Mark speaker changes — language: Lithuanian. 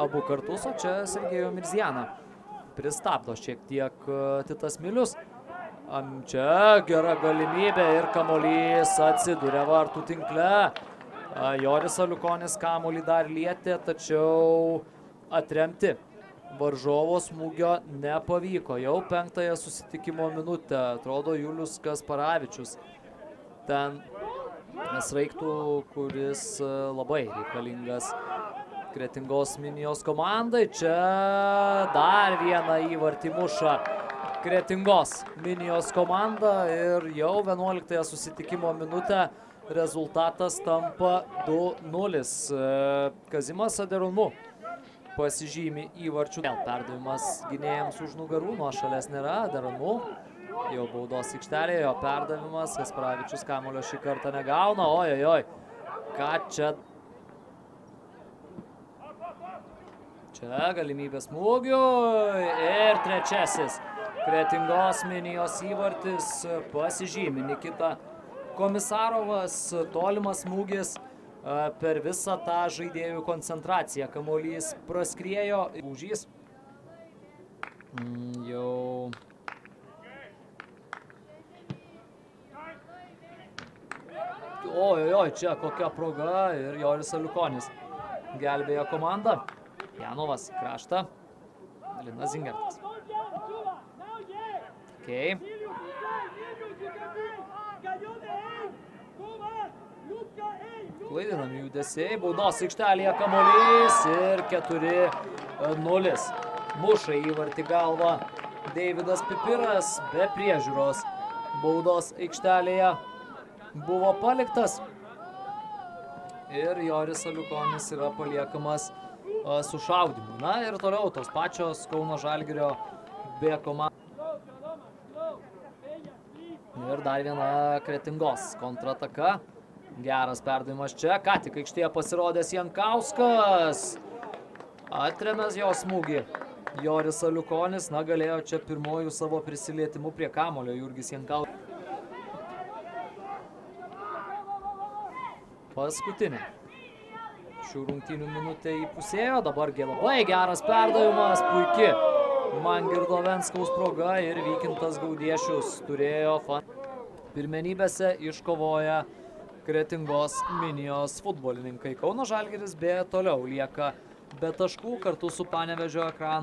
Speaker 1: abu kartus, o čia Sergejų Mirzianą pristabdo šiek tiek Titas Milius. Čia gera galimybė ir kamuolys atsiduria vartų tinkle. Joris Aliukonis kamuolį dar lietė, tačiau atremti varžovo smūgio nepavyko. Jau 5-ąją susitikimo minutę, atrodo, Julius Kasparavičius ten sraigtų, kuris labai reikalingas Kretingos Minijos komandai. Čia dar vieną įvartį muša Kretingos Minijos komanda ir jau 11-ąją susitikimo minutę rezultatas tampa 2-0. Kazimas Aderonu pasižymi įvarčių. Perdavimas gynėjams už nugarų, nuo šalies nėra. Aderonu jau baudos aikštelėje, jo perdavimas. Kasparavičius kamuolio šį kartą negauna. Ojojoj, ką čia? Čia galimybė smūgiui ir trečiasis Kretingos Minijos įvartis pasižymi Nikita Komisarovas. Tolimas smūgis per visą tą žaidėjų koncentraciją. Kamuolys praskriejo. Užys jau ojojoj, čia kokia proga ir Joris Aliukonis gelbėja komandą. Janovas kraštą. Linas Zingertas. Okay. Klaidinami judesiai, baudos aikštelėje kamuolys ir 4-0. Muša įvartį galvą Deividas Pipiras, be priežiūros baudos aikštelėje buvo paliktas. Ir Joris Aliukonis yra paliekamas su šaudymu. Na ir toliau tos pačios Kauno Žalgirio B komanda. Ir dar viena Kretingos kontrataka. Geras perdavimas čia. Ką tik aikštėje pasirodęs Jankauskas. Atremęs jo smūgį. Joris Aliukonis, na, galėjo čia pirmojų savo prisilietimu prie kamuolio Jurgis Jankauskas. Paskutinė šių rungtynių minutė įpusėjo. Dabar labai geras perdavimas, puiki Mangirdo Venskaus proga ir Vykintas Gaudiešius turėjo pirmenybėse iškovoja Kretingos Minijos futbolininkai. Kauno Žalgiris B toliau lieka be taškų kartu su Panevėžio ekranu.